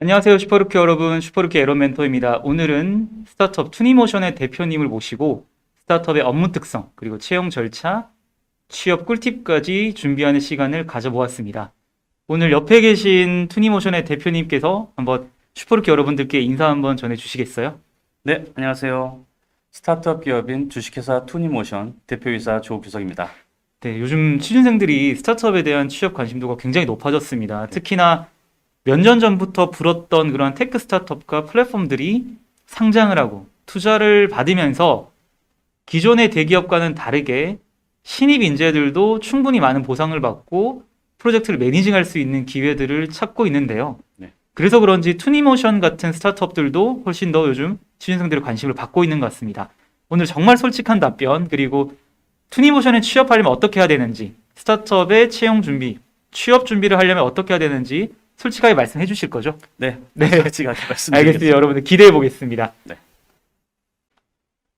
안녕하세요, 슈퍼루키 여러분. 슈퍼루키 에러 멘토입니다. 오늘은 스타트업 투니모션의 대표님을 모시고 스타트업의 업무 특성, 그리고 채용 절차, 취업 꿀팁까지 준비하는 시간을 가져보았습니다. 오늘 옆에 계신 투니모션의 대표님께서 한번 슈퍼루키 여러분들께 인사 한번 전해주시겠어요? 네, 안녕하세요. 스타트업 기업인 주식회사 투니모션 대표이사 조규석입니다. 네, 요즘 취준생들이 스타트업에 대한 취업 관심도가 굉장히 높아졌습니다. 특히나 몇 년 전부터 불었던 그런 테크 스타트업과 플랫폼들이 상장을 하고 투자를 받으면서 기존의 대기업과는 다르게 신입 인재들도 충분히 많은 보상을 받고 프로젝트를 매니징할 수 있는 기회들을 찾고 있는데요. 네. 그래서 그런지 투니모션 같은 스타트업들도 훨씬 더 요즘 취준생들의 관심을 받고 있는 것 같습니다. 오늘 정말 솔직한 답변, 그리고 투니모션에 취업하려면 어떻게 해야 되는지, 스타트업의 채용 준비, 취업 준비를 하려면 어떻게 해야 되는지 솔직하게 말씀해 주실 거죠? 네, 네, 솔직하게 알겠습니다. 말씀드리겠습니다. 여러분들 기대해 보겠습니다. 네.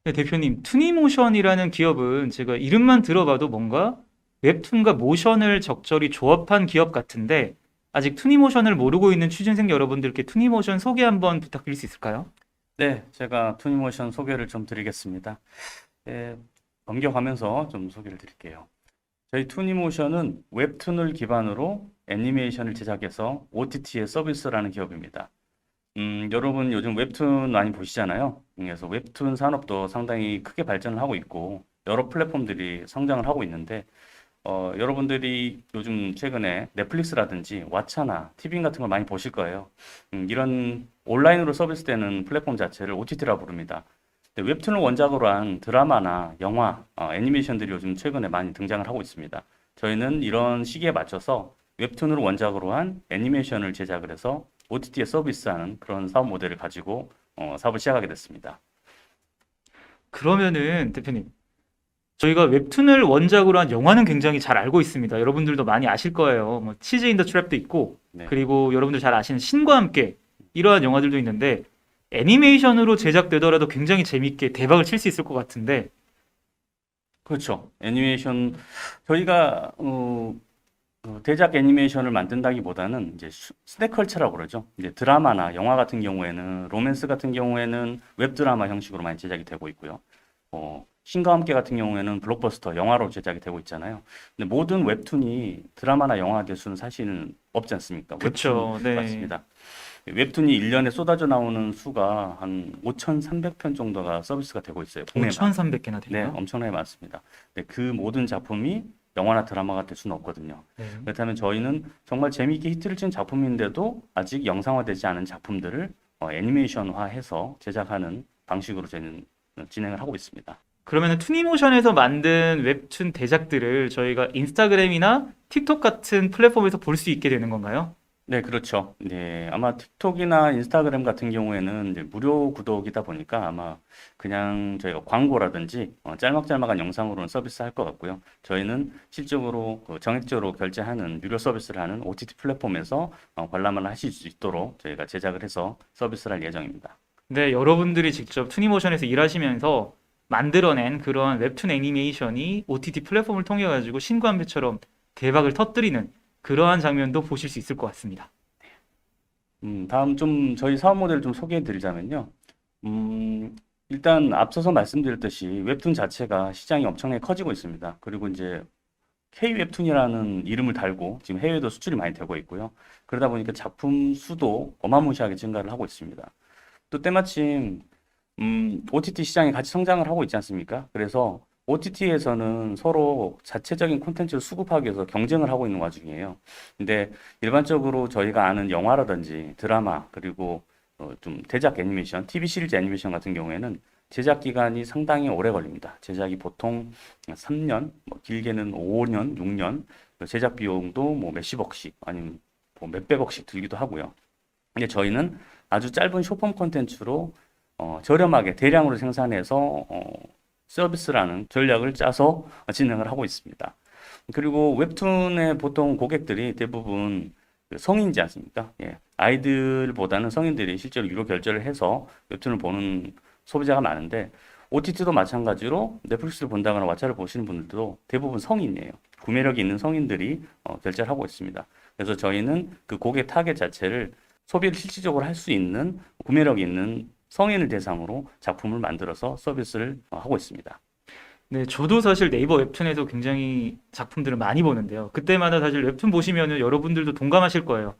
네, 대표님, 투니모션이라는 기업은 제가 이름만 들어봐도 뭔가 웹툰과 모션을 적절히 조합한 기업 같은데, 아직 투니모션을 모르고 있는 취준생 여러분들께 투니모션 소개 한번 부탁드릴 수 있을까요? 네, 제가 투니모션 소개를 좀 드리겠습니다. 예, 넘겨가면서 좀 소개를 드릴게요. 저희 투니모션은 웹툰을 기반으로 애니메이션을 제작해서 OTT에 서비스라는 기업입니다. 여러분 요즘 웹툰 많이 보시잖아요. 그래서 웹툰 산업도 상당히 크게 발전을 하고 있고 여러 플랫폼들이 성장을 하고 있는데 여러분들이 요즘 최근에 넷플릭스라든지 왓챠나 티빙 같은 걸 많이 보실 거예요. 이런 온라인으로 서비스되는 플랫폼 자체를 OTT라 부릅니다. 근데 웹툰을 원작으로 한 드라마나 영화, 애니메이션들이 요즘 최근에 많이 등장을 하고 있습니다. 저희는 이런 시기에 맞춰서 웹툰을 원작으로 한 애니메이션을 제작을 해서 OTT에 서비스하는 그런 사업 모델을 가지고 사업을 시작하게 됐습니다. 그러면은 대표님, 저희가 웹툰을 원작으로 한 영화는 굉장히 잘 알고 있습니다. 여러분들도 많이 아실 거예요. 뭐 치즈 인 더 트랩도 있고, 네. 그리고 여러분들 잘 아시는 신과 함께 이러한 영화들도 있는데, 애니메이션으로 제작되더라도 굉장히 재밌게 대박을 칠 수 있을 것 같은데. 그렇죠. 애니메이션 저희가 대작 애니메이션을 만든다기보다는 이제 스낵컬처라고 그러죠. 이제 드라마나 영화 같은 경우에는 로맨스 같은 경우에는 웹드라마 형식으로 많이 제작이 되고 있고요. 신과 함께 같은 경우에는 블록버스터 영화로 제작이 되고 있잖아요. 근데 모든 웹툰이 드라마나 영화 될 수는 사실은 없지 않습니까? 웹툰 그쵸, 네. 맞습니다. 웹툰이 1년에 쏟아져 나오는 수가 한 5,300편 정도가 서비스가 되고 있어요. 국내만. 5,300개나 네, 돼요. 엄청나게 많습니다. 네, 그 모든 작품이 영화나 드라마가 될 수는 없거든요. 네. 그렇다면 저희는 정말 재미있게 히트를 친 작품인데도 아직 영상화되지 않은 작품들을 애니메이션화해서 제작하는 방식으로 저희는 진행을 하고 있습니다. 그러면 투니모션에서 만든 웹툰 대작들을 저희가 인스타그램이나 틱톡 같은 플랫폼에서 볼 수 있게 되는 건가요? 네, 그렇죠. 네, 아마 틱톡이나 인스타그램 같은 경우에는 이제 무료 구독이다 보니까 아마 그냥 저희가 광고라든지 짤막짤막한 영상으로는 서비스 할 것 같고요. 저희는 실적으로 그 정액적으로 결제하는 유료 서비스를 하는 OTT 플랫폼에서 관람을 하실 수 있도록 저희가 제작을 해서 서비스를 할 예정입니다. 네, 여러분들이 직접 투니모션에서 일하시면서 만들어낸 그런 웹툰 애니메이션이 OTT 플랫폼을 통해 가지고 신관배처럼 대박을 터뜨리는 그러한 장면도 보실 수 있을 것 같습니다. 다음 좀 저희 사업 모델을 좀 소개해 드리자면요. 음, 일단 앞서서 말씀드렸듯이 웹툰 자체가 시장이 엄청나게 커지고 있습니다. 그리고 이제 K-웹툰이라는 이름을 달고 지금 해외에도 수출이 많이 되고 있고요. 그러다 보니까 작품 수도 어마무시하게 증가를 하고 있습니다. 또 때마침 OTT 시장이 같이 성장을 하고 있지 않습니까? 그래서 OTT에서는 서로 자체적인 콘텐츠를 수급하기 위해서 경쟁을 하고 있는 와중이에요. 근데 일반적으로 저희가 아는 영화라든지 드라마 그리고 좀 대작 애니메이션, TV 시리즈 애니메이션 같은 경우에는 제작 기간이 상당히 오래 걸립니다. 제작이 보통 3년, 뭐 길게는 5년, 6년, 제작 비용도 뭐 몇십억씩 아니면 뭐 몇백억씩 들기도 하고요. 근데 저희는 아주 짧은 쇼폼 콘텐츠로 저렴하게 대량으로 생산해서 서비스라는 전략을 짜서 진행을 하고 있습니다. 그리고 웹툰의 보통 고객들이 대부분 그 성인이지 않습니까? 예. 아이들보다는 성인들이 실제로 유료 결제를 해서 웹툰을 보는 소비자가 많은데 OTT도 마찬가지로 넷플릭스를 본다거나 왓챠를 보시는 분들도 대부분 성인이에요. 구매력이 있는 성인들이 결제를 하고 있습니다. 그래서 저희는 그 고객 타겟 자체를 소비를 실질적으로 할 수 있는 구매력 있는 성인을 대상으로 작품을 만들어서 서비스를 하고 있습니다. 네, 저도 사실 네이버 웹툰에서 굉장히 작품들을 많이 보는데요. 그때마다 사실 웹툰 보시면은 여러분들도 동감하실 거예요.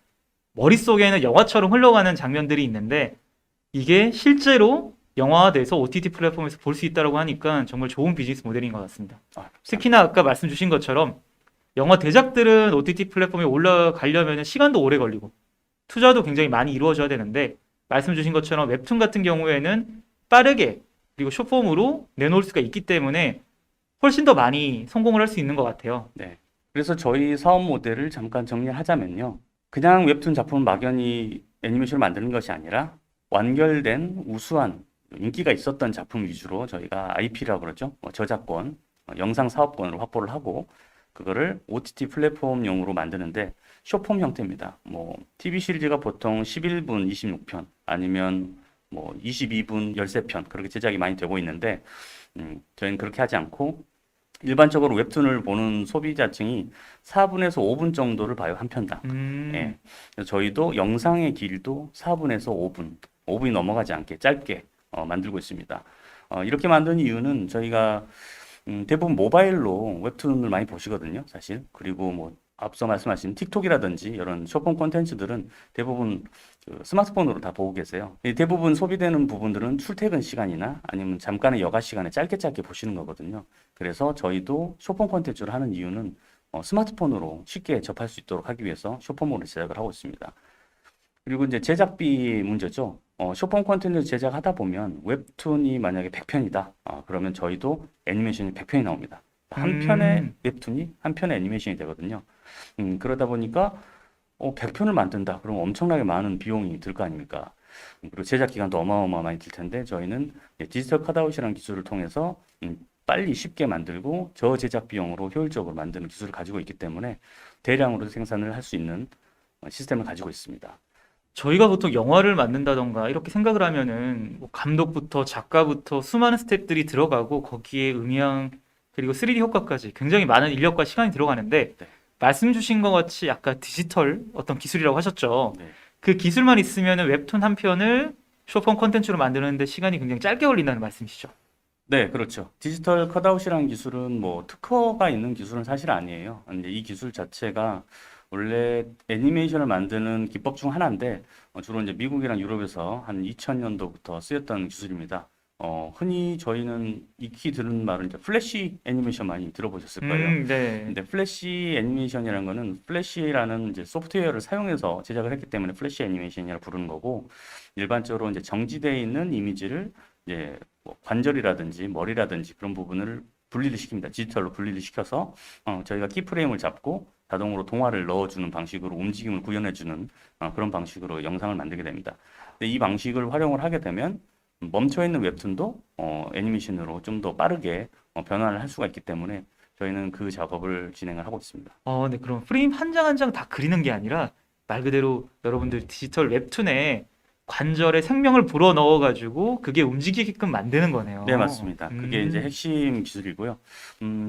머릿속에는 영화처럼 흘러가는 장면들이 있는데 이게 실제로 영화화돼서 OTT 플랫폼에서 볼 수 있다고 하니까 정말 좋은 비즈니스 모델인 것 같습니다. 특히나 아까 말씀 주신 것처럼 영화 대작들은 OTT 플랫폼에 올라가려면 시간도 오래 걸리고 투자도 굉장히 많이 이루어져야 되는데 말씀 주신 것처럼 웹툰 같은 경우에는 빠르게 그리고 숏폼으로 내놓을 수가 있기 때문에 훨씬 더 많이 성공을 할 수 있는 것 같아요. 네. 그래서 저희 사업 모델을 잠깐 정리하자면요. 그냥 웹툰 작품을 막연히 애니메이션을 만드는 것이 아니라 완결된 우수한 인기가 있었던 작품 위주로 저희가 IP라고 그러죠. 저작권, 영상 사업권을 확보를 하고 그거를 OTT 플랫폼용으로 만드는데 숏폼 형태입니다. TV 시리즈가 보통 11분 26편 아니면 22분 13편 그렇게 제작이 많이 되고 있는데 저희는 그렇게 하지 않고 일반적으로 웹툰을 보는 소비자층이 4분에서 5분 정도를 봐요, 한 편당. 예. 그래서 저희도 영상의 길도 4분에서 5분, 5분이 넘어가지 않게 짧게 만들고 있습니다. 이렇게 만든 이유는 저희가 대부분 모바일로 웹툰을 많이 보시거든요, 사실. 그리고 앞서 말씀하신 틱톡이라든지 이런 숏폼 콘텐츠들은 대부분 그 스마트폰으로 다 보고 계세요. 대부분 소비되는 부분들은 출퇴근 시간이나 아니면 잠깐의 여가 시간에 짧게 보시는 거거든요. 그래서 저희도 숏폼 콘텐츠를 하는 이유는 스마트폰으로 쉽게 접할 수 있도록 하기 위해서 숏폼으로 제작을 하고 있습니다. 그리고 이제 제작비 문제죠. 숏폼 콘텐츠 제작하다 보면 웹툰이 만약에 100편이다. 그러면 저희도 애니메이션이 100편이 나옵니다. 한 편의 웹툰이 한 편의 애니메이션이 되거든요. 그러다 보니까 100편을 만든다. 그럼 엄청나게 많은 비용이 들 거 아닙니까? 그리고 제작 기간도 어마어마하게 들 텐데 저희는 디지털 컷아웃이라는 기술을 통해서 빨리 쉽게 만들고 저제작 비용으로 효율적으로 만드는 기술을 가지고 있기 때문에 대량으로 생산을 할 수 있는 시스템을 가지고 있습니다. 저희가 보통 영화를 만든다던가 이렇게 생각을 하면은 감독부터 작가부터 수많은 스태프들이 들어가고 거기에 음향 그리고 3D 효과까지 굉장히 많은 인력과 시간이 들어가는데 네. 말씀 주신 것 같이 아까 디지털 어떤 기술이라고 하셨죠. 네. 그 기술만 있으면은 웹툰 한 편을 숏폼 콘텐츠로 만드는데 시간이 굉장히 짧게 걸린다는 말씀이시죠. 네, 그렇죠. 디지털 컷아웃이라는 기술은 특허가 있는 기술은 사실 아니에요. 근데 이 기술 자체가 원래 애니메이션을 만드는 기법 중 하나인데 주로 이제 미국이랑 유럽에서 한 2000년도부터 쓰였던 기술입니다. 흔히 저희는 익히 들은 말은 이제 플래시 애니메이션 많이 들어보셨을 거예요. 네. 근데 플래시 애니메이션이라는 거는 플래시라는 이제 소프트웨어를 사용해서 제작을 했기 때문에 플래시 애니메이션이라고 부르는 거고 일반적으로 이제 정지되어 있는 이미지를 이제 관절이라든지 머리라든지 그런 부분을 분리를 시킵니다. 디지털로 분리를 시켜서 저희가 키프레임을 잡고 자동으로 동화를 넣어주는 방식으로 움직임을 구현해주는 그런 방식으로 영상을 만들게 됩니다. 근데 이 방식을 활용을 하게 되면 멈춰있는 웹툰도 애니메이션으로 좀 더 빠르게 변환을 할 수가 있기 때문에 저희는 그 작업을 진행을 하고 있습니다. 네, 그럼 프레임 한 장 한 장 다 그리는 게 아니라 말 그대로 여러분들 디지털 웹툰에 관절에 생명을 불어 넣어가지고 그게 움직이게끔 만드는 거네요. 네, 맞습니다. 그게 이제 핵심 기술이고요.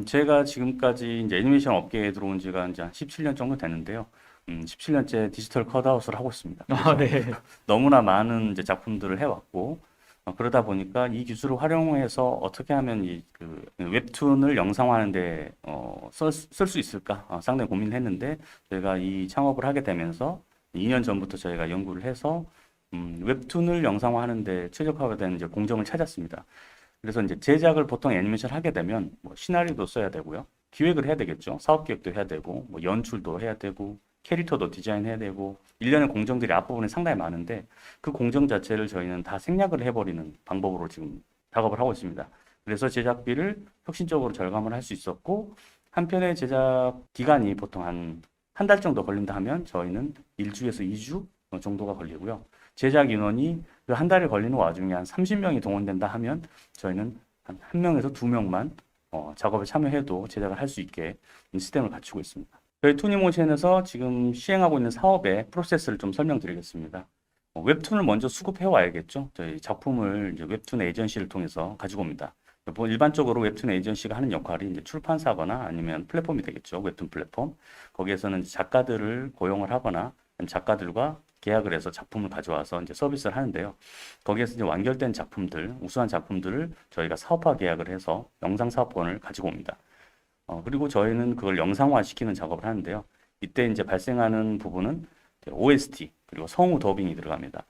제가 지금까지 이제 애니메이션 업계에 들어온 지가 이제 한 17년 정도 됐는데요. 17년째 디지털 컷아웃을 하고 있습니다. 그래서 네. 너무나 많은 이제 작품들을 해왔고, 그러다 보니까 이 기술을 활용해서 어떻게 하면 그 웹툰을 영상화하는데 쓸 수 있을까 상당히 고민을 했는데 저희가 이 창업을 하게 되면서 2년 전부터 저희가 연구를 해서 웹툰을 영상화하는데 최적화가 되는 이제 공정을 찾았습니다. 그래서 이제 제작을 보통 애니메이션을 하게 되면 시나리오도 써야 되고요, 기획을 해야 되겠죠, 사업 기획도 해야 되고, 연출도 해야 되고, 캐릭터도 디자인해야 되고, 일련의 공정들이 앞부분에 상당히 많은데 그 공정 자체를 저희는 다 생략을 해버리는 방법으로 지금 작업을 하고 있습니다. 그래서 제작비를 혁신적으로 절감을 할 수 있었고 한 편의 제작 기간이 보통 한 달 정도 걸린다 하면 저희는 1주에서 2주 정도가 걸리고요. 제작 인원이 그 한 달에 걸리는 와중에 한 30명이 동원된다 하면 저희는 한 1명에서 2명만 작업에 참여해도 제작을 할 수 있게 시스템을 갖추고 있습니다. 저희 투니모션에서 지금 시행하고 있는 사업의 프로세스를 좀 설명드리겠습니다. 웹툰을 먼저 수급해 와야겠죠. 저희 작품을 이제 웹툰 에이전시를 통해서 가지고 옵니다. 일반적으로 웹툰 에이전시가 하는 역할이 이제 출판사거나 아니면 플랫폼이 되겠죠. 웹툰 플랫폼. 거기에서는 작가들을 고용을 하거나 작가들과 계약을 해서 작품을 가져와서 이제 서비스를 하는데요. 거기에서 이제 완결된 작품들, 우수한 작품들을 저희가 사업화 계약을 해서 영상 사업권을 가지고 옵니다. 그리고 저희는 그걸 영상화 시키는 작업을 하는데요. 이때 이제 발생하는 부분은 OST 그리고 성우 더빙이 들어갑니다.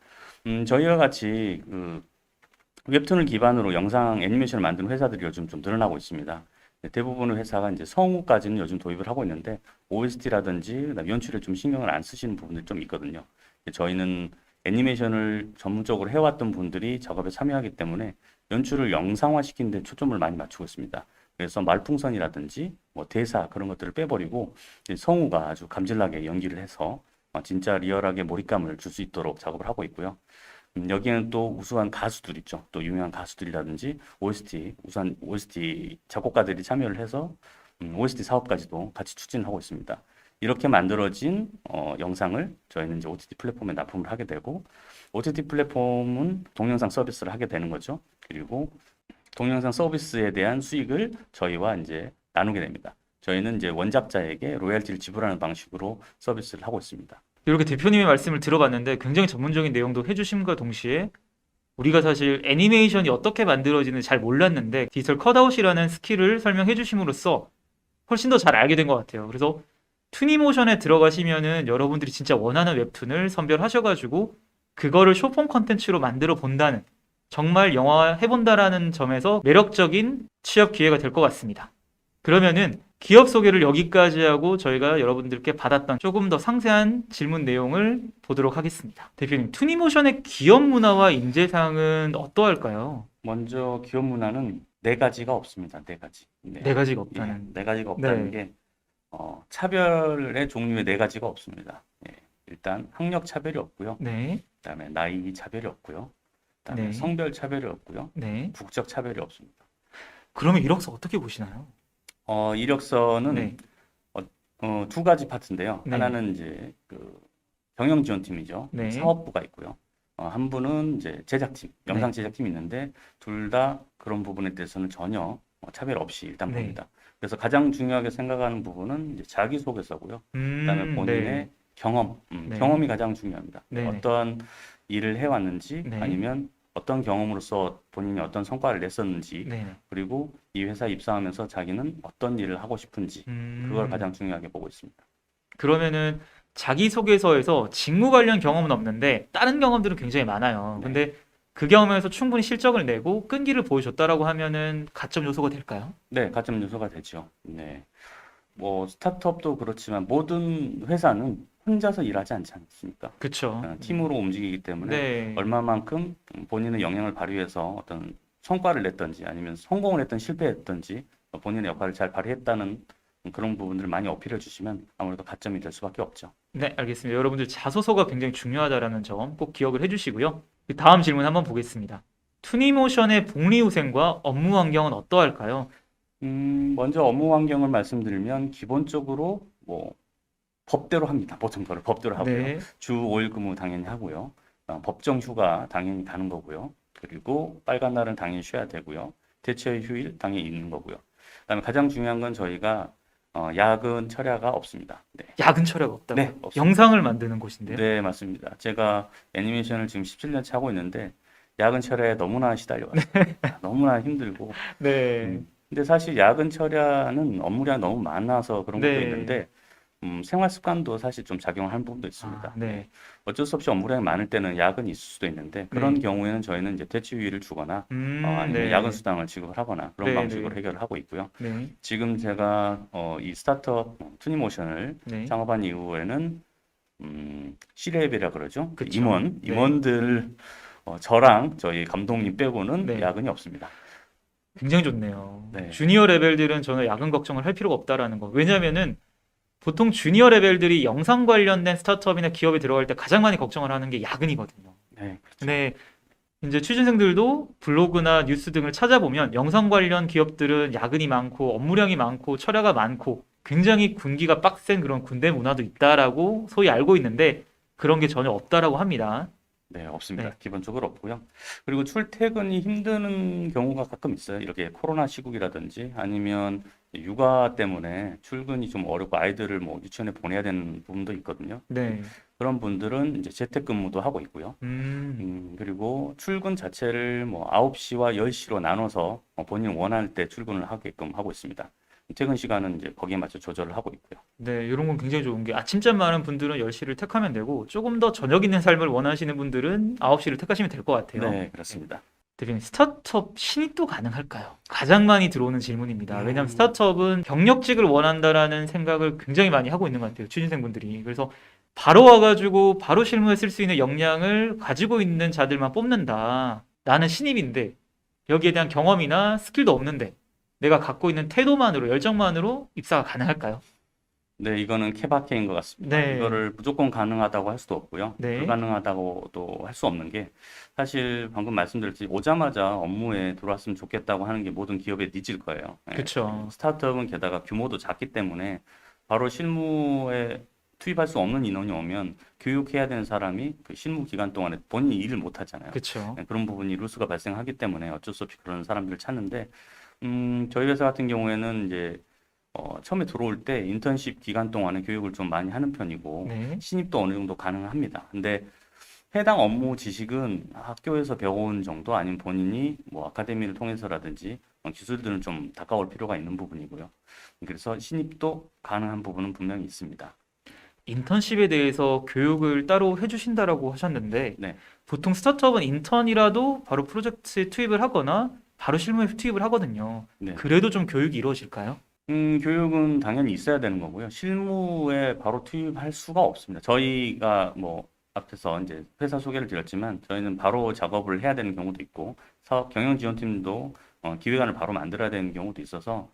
저희와 같이 그 웹툰을 기반으로 영상 애니메이션을 만드는 회사들이 요즘 좀 늘어나고 있습니다. 대부분의 회사가 이제 성우까지는 요즘 도입을 하고 있는데 OST라든지 연출에 좀 신경을 안 쓰시는 부분들이 좀 있거든요. 저희는 애니메이션을 전문적으로 해왔던 분들이 작업에 참여하기 때문에 연출을 영상화 시키는 데 초점을 많이 맞추고 있습니다. 그래서 말풍선이라든지 뭐 대사 그런 것들을 빼버리고 성우가 아주 감질나게 연기를 해서 진짜 리얼하게 몰입감을 줄 수 있도록 작업을 하고 있고요. 여기에는 또 우수한 가수들 있죠. 또 유명한 가수들이라든지 OST, 우수한 OST 작곡가들이 참여를 해서 OST 사업까지도 같이 추진하고 있습니다. 이렇게 만들어진 영상을 저희는 이제 OTT 플랫폼에 납품을 하게 되고 OTT 플랫폼은 동영상 서비스를 하게 되는 거죠. 그리고 동영상 서비스에 대한 수익을 저희와 이제 나누게 됩니다. 저희는 이제 원작자에게 로열티를 지불하는 방식으로 서비스를 하고 있습니다. 이렇게 대표님의 말씀을 들어봤는데 굉장히 전문적인 내용도 해주심과 동시에 우리가 사실 애니메이션이 어떻게 만들어지는지 잘 몰랐는데 디지털 컷아웃이라는 스킬을 설명해 주심으로써 훨씬 더 잘 알게 된 것 같아요. 그래서 투니모션에 들어가시면은 여러분들이 진짜 원하는 웹툰을 선별하셔가지고 그거를 쇼폼 컨텐츠로 만들어 본다는, 정말 영화 해본다라는 점에서 매력적인 취업 기회가 될 것 같습니다. 그러면은 기업 소개를 여기까지 하고 저희가 여러분들께 받았던 조금 더 상세한 질문 내용을 보도록 하겠습니다. 대표님, 투니모션의 기업 문화와 인재상은 어떠할까요? 먼저 기업 문화는 네 가지가 없습니다. 네 가지. 네. 네 가지가 예, 없다는. 네 가지가 없다는 네. 게 차별의 종류의 네 가지가 없습니다. 예, 일단 학력 차별이 없고요. 네, 그다음에 나이 차별이 없고요. 그다음에 네. 성별 차별이 없고요. 네. 국적 차별이 없습니다. 그러면 이력서 어떻게 보시나요? 이력서는 네, 두 가지 파트인데요. 네. 하나는 이제 그 경영지원팀이죠. 네. 사업부가 있고요. 한 분은 이제 제작팀, 영상 네. 제작팀이 있는데 둘 다 그런 부분에 대해서는 전혀 차별 없이 일단 네. 봅니다. 그래서 가장 중요하게 생각하는 부분은 이제 자기소개서고요. 그다음에 본인의 네. 경험, 네. 경험이 가장 중요합니다. 네. 어떠한 일을 해왔는지 네. 아니면 어떤 경험으로서 본인이 어떤 성과를 냈었는지 네. 그리고 이 회사에 입사하면서 자기는 어떤 일을 하고 싶은지 그걸 가장 중요하게 보고 있습니다. 그러면은 자기소개서에서 직무 관련 경험은 없는데 다른 경험들은 굉장히 많아요. 네. 근데 그 경험에서 충분히 실적을 내고 끈기를 보여줬다라고 하면은 가점 요소가 될까요? 네, 가점 요소가 되죠. 네. 뭐 스타트업도 그렇지만 모든 회사는 혼자서 일하지 않지 않습니까? 그쵸. 팀으로 움직이기 때문에 네. 얼마만큼 본인의 영향을 발휘해서 어떤 성과를 냈던지 아니면 성공을 했던 실패했던지 본인의 역할을 잘 발휘했다는 그런 부분들을 많이 어필해 주시면 아무래도 가점이 될 수밖에 없죠. 네, 알겠습니다. 여러분들 자소서가 굉장히 중요하다라는 점 꼭 기억을 해주시고요. 다음 질문 한번 보겠습니다. 투니모션의 복리후생과 업무 환경은 어떠할까요? 먼저 업무 환경을 말씀드리면 기본적으로 뭐 법대로 합니다. 모든 거를 법대로 하고요. 네. 주 5일 근무 당연히 하고요. 법정 휴가 당연히 가는 거고요. 그리고 빨간 날은 당연히 쉬어야 되고요. 대체 휴일 당연히 있는 거고요. 그다음에 가장 중요한 건 저희가 야근 철야가 없습니다. 네. 야근 철야가 없다고. 네, 없습니다. 영상을 만드는 곳인데요. 네, 맞습니다. 제가 애니메이션을 지금 17년째 하고 있는데 야근 철야에 너무나 시달려요. 너무나 힘들고. 네. 근데 사실 야근 철야는 업무량이 너무 많아서 그런 것도 네. 있는데 생활 습관도 사실 좀 작용하는 부분도 있습니다. 아, 네. 어쩔 수 없이 업무량이 많을 때는 야근이 있을 수도 있는데 그런 네. 경우에는 저희는 이제 대체 휴일을 주거나 아니면 네. 야근 수당을 지급하거나 그런 네, 방식으로 네. 해결을 하고 있고요. 네. 지금 제가 이 스타트업 투니모션을 네. 창업한 이후에는 C레벨이라 그러죠. 그 그쵸. 네. 임원들 저랑 저희 감독님 빼고는 네. 야근이 없습니다. 굉장히 좋네요. 네. 주니어 레벨들은 저는 야근 걱정을 할 필요가 없다라는 거. 왜냐면은 보통 주니어 레벨들이 영상 관련된 스타트업이나 기업에 들어갈 때 가장 많이 걱정을 하는 게 야근이거든요. 네, 그렇죠. 근데 이제 취준생들도 블로그나 뉴스 등을 찾아보면 영상 관련 기업들은 야근이 많고 업무량이 많고 철야가 많고 굉장히 군기가 빡센 그런 군대 문화도 있다라고 소위 알고 있는데 그런 게 전혀 없다라고 합니다. 네, 없습니다. 네. 기본적으로 없고요. 그리고 출퇴근이 힘드는 경우가 가끔 있어요. 이렇게 코로나 시국이라든지 아니면 육아 때문에 출근이 좀 어렵고 아이들을 뭐 유치원에 보내야 되는 부분도 있거든요. 네. 그런 분들은 이제 재택근무도 하고 있고요. 음. 그리고 출근 자체를 뭐 9시와 10시로 나눠서 본인 원할 때 출근을 하게끔 하고 있습니다. 퇴근 시간은 이제 거기에 맞춰 조절을 하고 있고요. 네, 이런 건 굉장히 좋은 게 아침잠 많은 분들은 10시를 택하면 되고 조금 더 저녁 있는 삶을 원하시는 분들은 9시를 택하시면 될 것 같아요. 네, 네. 그렇습니다. 대표님, 스타트업 신입도 가능할까요? 가장 많이 들어오는 질문입니다. 왜냐하면 음, 스타트업은 경력직을 원한다라는 생각을 굉장히 많이 하고 있는 것 같아요. 취준생분들이. 그래서 바로 와가지고 바로 실무에 쓸 수 있는 역량을 가지고 있는 자들만 뽑는다. 나는 신입인데 여기에 대한 경험이나 스킬도 없는데 내가 갖고 있는 태도만으로, 열정만으로 입사가 가능할까요? 네, 이거는 케바케인 것 같습니다. 네, 이거를 무조건 가능하다고 할 수도 없고요. 네, 불가능하다고도 할 수 없는 게 사실 방금 말씀드렸듯이 오자마자 업무에 들어왔으면 좋겠다고 하는 게 모든 기업의 니즈일 거예요. 예, 그리고 그쵸. 스타트업은 게다가 규모도 작기 때문에 바로 실무에 투입할 수 없는 인원이 오면 교육해야 되는 사람이 그 실무 기간 동안에 본인이 일을 못 하잖아요. 그쵸. 예, 그런 부분이 루스가 발생하기 때문에 어쩔 수 없이 그런 사람들을 찾는데 저희 회사 같은 경우에는 이제 처음에 들어올 때 인턴십 기간 동안에 교육을 좀 많이 하는 편이고 네. 신입도 어느 정도 가능합니다. 근데 해당 업무 지식은 학교에서 배워온 정도 아니면 본인이 뭐 아카데미를 통해서라든지 기술들은 좀 닦아올 필요가 있는 부분이고요. 그래서 신입도 가능한 부분은 분명히 있습니다. 인턴십에 대해서 교육을 따로 해주신다라고 하셨는데, 네, 보통 스타트업은 인턴이라도 바로 프로젝트에 투입을 하거나 바로 실무에 투입을 하거든요. 네. 그래도 좀 교육이 이루어질까요? 교육은 당연히 있어야 되는 거고요. 실무에 바로 투입할 수가 없습니다. 저희가 뭐 앞에서 이제 회사 소개를 드렸지만 저희는 바로 작업을 해야 되는 경우도 있고 사업 경영 지원팀도 기획안을 바로 만들어야 되는 경우도 있어서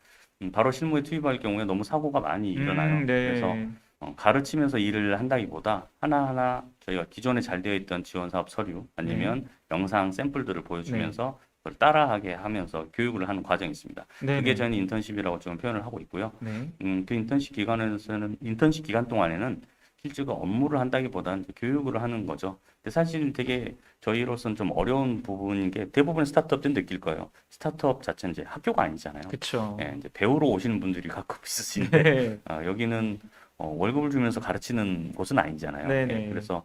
바로 실무에 투입할 경우에 너무 사고가 많이 일어나요. 그래서 네. 가르치면서 일을 한다기보다 하나하나 저희가 기존에 잘 되어 있던 지원 사업 서류 네. 아니면 영상 샘플들을 네. 보여주면서 그걸 따라하게 하면서 교육을 하는 과정이 있습니다. 네. 그게 네. 저희는 인턴십이라고 좀 표현을 하고 있고요. 네. 그 인턴십 기간 동안에는 실제로 업무를 한다기보다는 교육을 하는 거죠. 근데 사실 되게 저희로서는 좀 어려운 부분인 게 대부분 스타트업들은 느낄 거예요. 스타트업 자체는 이제 학교가 아니잖아요. 그쵸. 예, 이제 배우러 오시는 분들이 가끔 있으신데 네. 여기는 월급을 주면서 가르치는 곳은 아니잖아요. 네. 예, 네. 그래서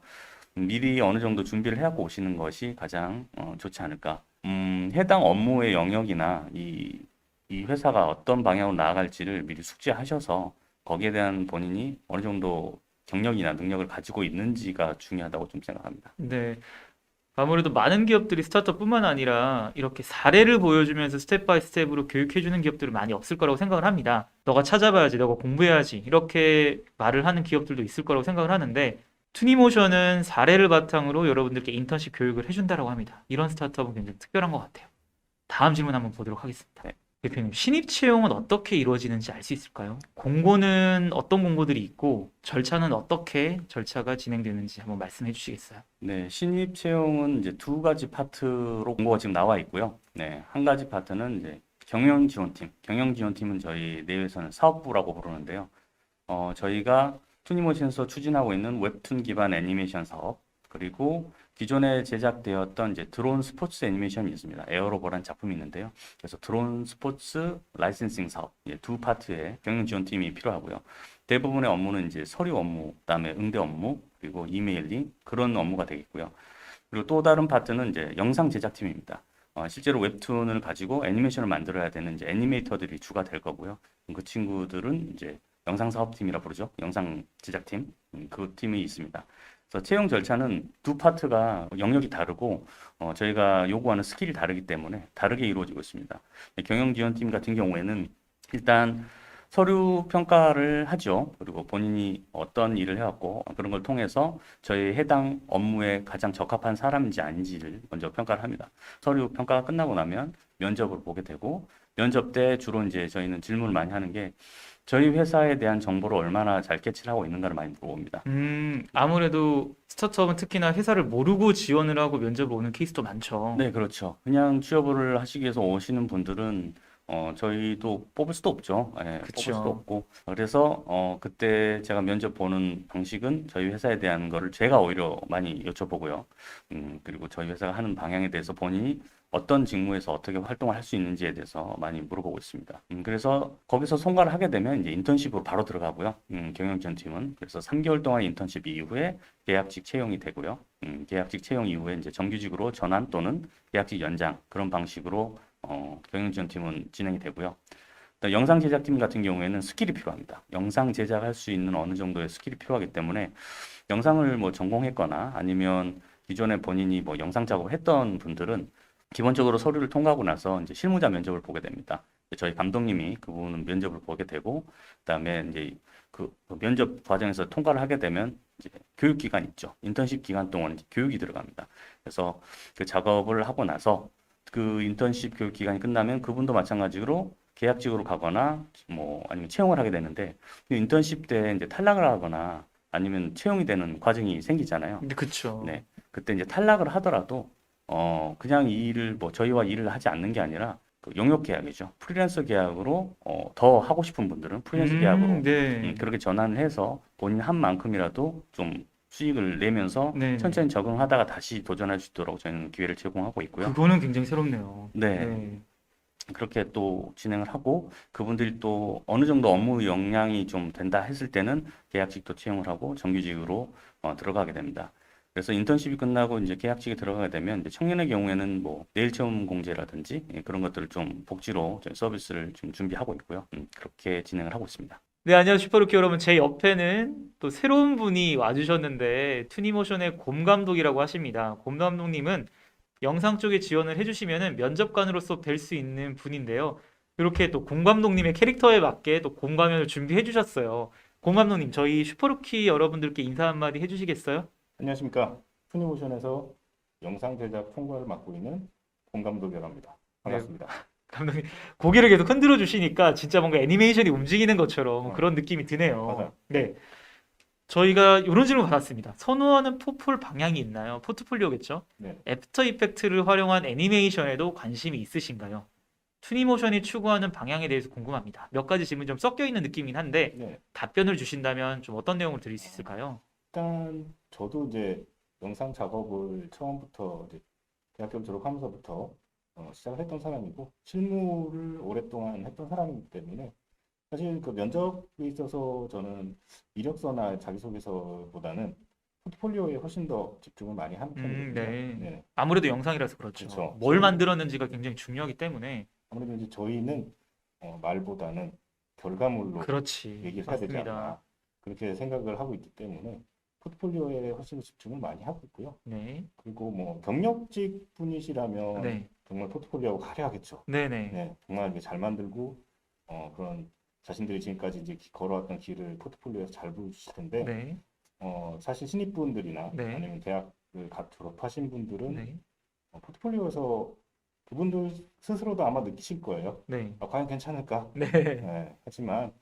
미리 어느 정도 준비를 해갖고 오시는 것이 가장 좋지 않을까. 해당 업무의 영역이나 이 회사가 어떤 방향으로 나아갈지를 미리 숙지하셔서 거기에 대한 본인이 어느 정도 경력이나 능력을 가지고 있는지가 중요하다고 좀 생각합니다. 네. 아무래도 많은 기업들이 스타트업뿐만 아니라 이렇게 사례를 보여주면서 스텝 바이 스텝으로 교육해주는 기업들은 많이 없을 거라고 생각을 합니다. 너가 찾아봐야지, 너가 공부해야지 이렇게 말을 하는 기업들도 있을 거라고 생각을 하는데 투니모션은 사례를 바탕으로 여러분들께 인턴십 교육을 해준다라고 합니다. 이런 스타트업은 굉장히 특별한 것 같아요. 다음 질문 한번 보도록 하겠습니다. 네. 대표님, 신입 채용은 어떻게 이루어지는지 알 수 있을까요? 공고는 어떤 공고들이 있고 절차는 어떻게 절차가 진행되는지 한번 말씀해 주시겠어요? 네, 신입 채용은 이제 두 가지 파트로 공고가 지금 나와 있고요. 네, 한 가지 파트는 이제 경영 지원팀. 경영 지원팀은 저희 내외에서는 사업부라고 부르는데요. 저희가 투니모션에서 추진하고 있는 웹툰 기반 애니메이션 사업, 그리고 기존에 제작되었던 이제 드론 스포츠 애니메이션이 있습니다. 에어로버라는 작품이 있는데요. 그래서 드론 스포츠 라이센싱 사업, 두 파트의 경영 지원팀이 필요하고요. 대부분의 업무는 이제 서류 업무, 그다음에 응대 업무, 그리고 이메일링 그런 업무가 되겠고요. 그리고 또 다른 파트는 이제 영상 제작팀입니다. 실제로 웹툰을 가지고 애니메이션을 만들어야 되는 이제 애니메이터들이 주가 될 거고요. 그 친구들은 이제 영상 사업팀이라 부르죠. 영상 제작팀. 그 팀이 있습니다. 그래서 채용 절차는 두 파트가 영역이 다르고 저희가 요구하는 스킬이 다르기 때문에 다르게 이루어지고 있습니다. 경영지원팀 같은 경우에는 일단 서류 평가를 하죠. 그리고 본인이 어떤 일을 해왔고 그런 걸 통해서 저희 해당 업무에 가장 적합한 사람인지 아닌지를 먼저 평가를 합니다. 서류 평가가 끝나고 나면 면접을 보게 되고 면접 때 주로 이제 저희는 질문을 많이 하는 게 저희 회사에 대한 정보를 얼마나 잘 캐치를 하고 있는가를 많이 물어봅니다. 아무래도 스타트업은 특히나 회사를 모르고 지원을 하고 면접을 오는 케이스도 많죠. 네, 그렇죠. 그냥 취업을 하시기 위해서 오시는 분들은 저희도 뽑을 수도 없죠. 예, 뽑을 수도 그쵸. 없고. 그래서 그때 제가 면접 보는 방식은 저희 회사에 대한 거를 제가 오히려 많이 여쭤보고요. 그리고 저희 회사가 하는 방향에 대해서 본인이 어떤 직무에서 어떻게 활동을 할 수 있는지에 대해서 많이 물어보고 있습니다. 그래서 거기서 통과를 하게 되면 이제 인턴십으로 바로 들어가고요. 경영지원팀은 그래서 3개월 동안 인턴십 이후에 계약직 채용이 되고요. 계약직 채용 이후에 이제 정규직으로 전환 또는 계약직 연장 그런 방식으로 경영지원팀은 진행이 되고요. 또 영상 제작팀 같은 경우에는 스킬이 필요합니다. 영상 제작할 수 있는 어느 정도의 스킬이 필요하기 때문에 영상을 뭐 전공했거나 아니면 기존에 본인이 뭐 영상 작업을 했던 분들은 기본적으로 서류를 통과하고 나서 이제 실무자 면접을 보게 됩니다. 저희 감독님이 그 부분은 면접을 보게 되고, 그다음에 이제 그 면접 과정에서 통과를 하게 되면 이제 교육 기간 있죠. 인턴십 기간 동안 이제 교육이 들어갑니다. 그래서 그 작업을 하고 나서 그 인턴십 교육 기간이 끝나면 그분도 마찬가지로 계약직으로 가거나 뭐 아니면 채용을 하게 되는데 그 인턴십 때 이제 탈락을 하거나 아니면 채용이 되는 과정이 생기잖아요. 근데 그쵸. 네. 그때 이제 탈락을 하더라도 그냥 이 일을 뭐 저희와 일을 하지 않는 게 아니라 그 용역 계약이죠. 프리랜서 계약으로 더 하고 싶은 분들은 프리랜서 계약으로 네. 그렇게 전환을 해서 본인 한 만큼이라도 좀 수익을 내면서 네네. 천천히 적응하다가 다시 도전할 수 있도록 저희는 기회를 제공하고 있고요. 그거는 굉장히 새롭네요. 네. 네. 그렇게 또 진행을 하고 그분들이 또 어느 정도 업무 역량이 좀 된다 했을 때는 계약직도 채용을 하고 정규직으로 들어가게 됩니다. 그래서 인턴십이 끝나고 이제 계약직에 들어가게 되면 이제 청년의 경우에는 뭐 내일 체험 공제라든지 그런 것들을 좀 복지로 저희 서비스를 좀 준비하고 있고요. 그렇게 진행을 하고 있습니다. 네, 안녕하세요. 슈퍼루키 여러분. 제 옆에는 또 새로운 분이 와주셨는데, 투니모션의 곰 감독이라고 하십니다. 곰 감독님은 영상 쪽에 지원을 해주시면은 면접관으로서 뵐 수 있는 분인데요. 이렇게 또 곰 감독님의 캐릭터에 맞게 또 곰 가면을 준비해 주셨어요. 곰 감독님, 저희 슈퍼루키 여러분들께 인사 한마디 해주시겠어요? 안녕하십니까. 투니모션에서 영상 제작 총괄을 맡고 있는 공 감독이라고 합니다. 네, 반갑습니다. 감독님 고개를 계속 흔들어 주시니까 진짜 뭔가 애니메이션이 움직이는 것처럼 어, 그런 느낌이 드네요. 맞아요. 네, 저희가 이런 질문 받았습니다. 선호하는 포폴 방향이 있나요? 포트폴리오겠죠? 네. 애프터 이펙트를 활용한 애니메이션에도 관심이 있으신가요? 투니모션이 추구하는 방향에 대해서 궁금합니다. 몇 가지 질문이 좀 섞여 있는 느낌이긴 한데 네. 답변을 주신다면 좀 어떤 내용을 드릴 수 있을까요? 일단 저도 이제 영상 작업을 처음부터 이제 대학교 졸업하면서부터 시작을 했던 사람이고 실무를 오랫동안 했던 사람이기 때문에 사실 그 면접에 있어서 저는 이력서나 자기소개서보다는 포트폴리오에 훨씬 더 집중을 많이 하는 편이거든요. 네. 네. 아무래도 영상이라서 그렇죠. 그렇죠. 뭘 만들었는지가 굉장히 중요하기 때문에. 아무래도 이제 저희는 말보다는 결과물로 그렇지. 얘기를 해야 되지 맞습니다. 않나 그렇게 생각을 하고 있기 때문에 포트폴리오에 훨씬 더 집중을 많이 하고 있고요. 네. 그리고 뭐 경력직 분이시라면 네. 정말 포트폴리오가 화려하겠죠. 네네. 네, 정말 이게 잘 만들고 그런 자신들이 지금까지 이제 걸어왔던 길을 포트폴리오에서 잘 보여주실 텐데 네. 사실 신입분들이나 네. 아니면 대학을 갓 졸업하신 분들은 네. 포트폴리오에서 그분들 스스로도 아마 느끼실 거예요. 네. 과연 괜찮을까? 네. 네, 하지만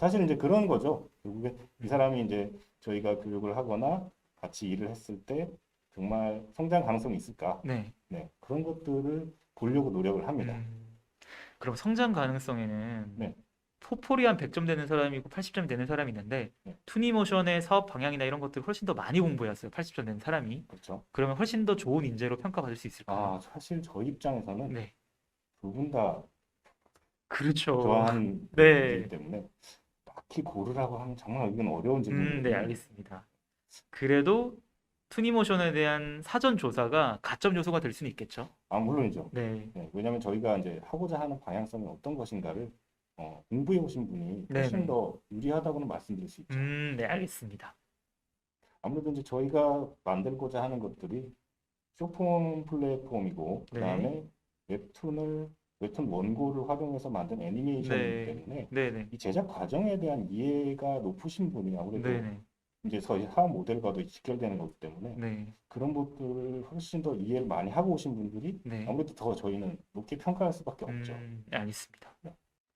사실 이제 그런 거죠. 결국에 이 사람이 이제 저희가 교육을 하거나 같이 일을 했을 때 정말 성장 가능성이 있을까? 네. 네, 그런 것들을 보려고 노력을 합니다. 그럼 성장 가능성에는 네. 포폴이 한 100점 되는 사람이고 80점 되는 사람이 있는데 네. 투니모션의 사업 방향이나 이런 것들 훨씬 더 많이 공부해왔어요. 80점 되는 사람이. 그렇죠. 그러면 훨씬 더 좋은 인재로 평가받을 수 있을까요? 사실 저희 입장에서는 네. 두 분 다 그렇죠. 좋아하는 네. 분이기 때문에 딱히 고르라고 하면 정말 이건 어려운 네, 질문이에요. 알겠습니다. 그래도 투니모션에 대한 사전 조사가 가점 요소가 될 수는 있겠죠. 물론이죠. 네. 네, 왜냐하면 저희가 이제 하고자 하는 방향성이 어떤 것인가를 공부해 오신 분이 훨씬 네네. 더 유리하다고는 말씀드릴 수 있죠. 네, 알겠습니다. 아무래도 이제 저희가 만들고자 하는 것들이 쇼폼 플랫폼이고 네. 그다음에 웹툰 원고를 활용해서 만든 애니메이션이기 네. 때문에 네네. 이 제작 과정에 대한 이해가 높으신 분이 아무래도 네네. 이제 저희 사업 모델과도 직결되는 거기 때문에 네. 그런 것들을 훨씬 더 이해를 많이 하고 오신 분들이 네. 아무래도 더 저희는 높게 평가할 수밖에 없죠. 네, 알겠습니다. 네.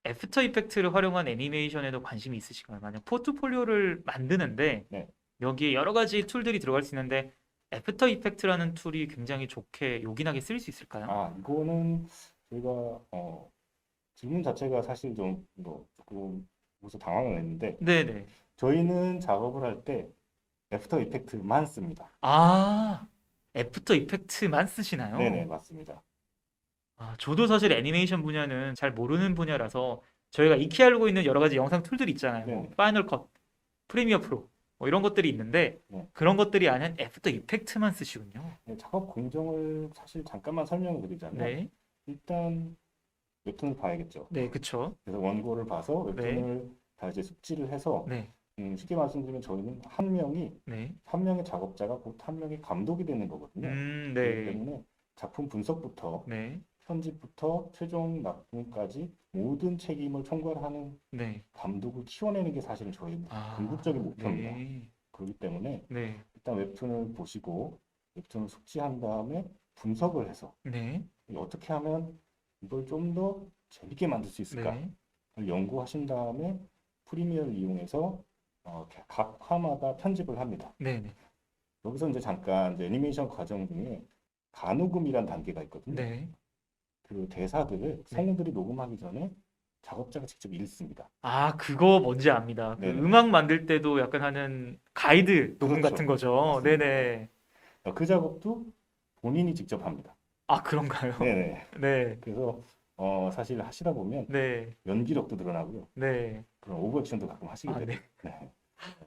애프터 이펙트를 활용한 애니메이션에도 관심이 있으신가요? 만약 포트폴리오를 만드는데 네. 여기에 여러 가지 툴들이 들어갈 수 있는데 애프터 이펙트라는 툴이 굉장히 좋게 요긴하게 쓸 수 있을까요? 이거는 저희가 질문 자체가 사실 좀 뭐 조금 무슨 당황을 했는데 네네. 저희는 작업을 할 때 애프터 이펙트만 씁니다. 아, 애프터 이펙트만 쓰시나요? 네네, 맞습니다. 아, 저도 사실 애니메이션 분야는 잘 모르는 분야라서 저희가 익히 알고 있는 여러 가지 영상 툴들이 있잖아요. 뭐 네네. 파이널 컷, 프리미어 프로 뭐 이런 것들이 있는데 네. 그런 것들이 아닌 애프터 이펙트만 쓰시군요. 네, 작업 공정을 사실 잠깐만 설명을 드리자면 네, 일단 웹툰을 봐야겠죠. 네, 그쵸. 그래서 원고를 봐서 네, 웹툰을 다 이제 숙지를 해서 네, 쉽게 말씀드리면 저희는 네, 한 명의 작업자가 곧 한 명의 감독이 되는 거거든요. 그렇기 네, 때문에 작품 분석부터 네, 편집부터 최종 납품까지 모든 책임을 총괄하는 네. 감독을 키워내는 게 사실은 저희 아, 궁극적인 목표입니다. 네, 그렇기 때문에 네, 일단 웹툰을 보시고 웹툰을 숙지한 다음에 분석을 해서 네, 어떻게 하면 이걸 좀 더 재밌게 만들 수 있을까? 네, 연구하신 다음에 프리미어를 이용해서 각 화마다 편집을 합니다. 네, 네, 여기서 이제 잠깐 이제 애니메이션 과정 중에 간호금이란 단계가 있거든요. 네. 그 대사들을 성우들이 녹음하기 전에 작업자가 직접 읽습니다. 아, 그거 뭔지 압니다. 그 네네. 음악 만들 때도 약간 하는 가이드 녹음 그렇죠. 같은 거죠. 맞습니다. 네네. 그 작업도 본인이 직접 합니다. 아, 그런가요? 네네. 네, 그래서 사실 하시다 보면 네, 연기력도 늘어나고요. 네. 그런 오버액션도 가끔 하시게 아, 돼요. 네. 네.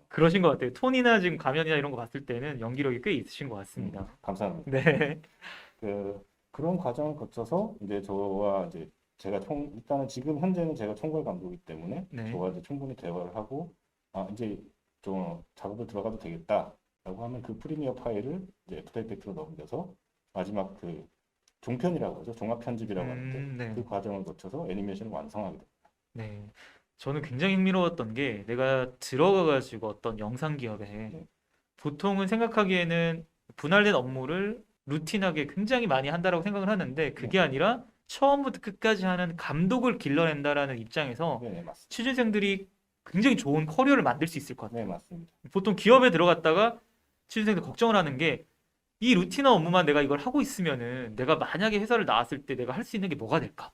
그러신 것 같아요. 톤이나 지금 가면이나 이런 거 봤을 때는 연기력이 꽤 있으신 것 같습니다. 감사합니다. 네, 그런 과정을 거쳐서 이제 저와 이제 제가 일단은 지금 현재는 제가 총괄 감독이기 때문에 네, 저와 이제 충분히 대화를 하고 이제 좀 작업을 들어가도 되겠다라고 하면 그 프리미어 파일을 이제 애프터 이펙트로 넘겨서 마지막 그 종편이라고 하죠. 종합 편집이라고 하는데 네, 그 과정을 거쳐서 애니메이션을 완성하게 됩니다. 네. 저는 굉장히 흥미로웠던 게 내가 들어가가지고 어떤 영상 기업에 네. 보통은 생각하기에는 분할된 업무를 루틴하게 굉장히 많이 한다라고 생각을 하는데 그게 아니라 처음부터 끝까지 하는 감독을 길러낸다라는 입장에서 네, 맞습니다. 취준생들이 굉장히 좋은 커리어를 만들 수 있을 것 같아요. 네, 맞습니다. 보통 기업에 들어갔다가 취준생들 걱정을 하는 게 이 루틴한 업무만 내가 이걸 하고 있으면은 내가 만약에 회사를 나왔을 때 내가 할 수 있는 게 뭐가 될까?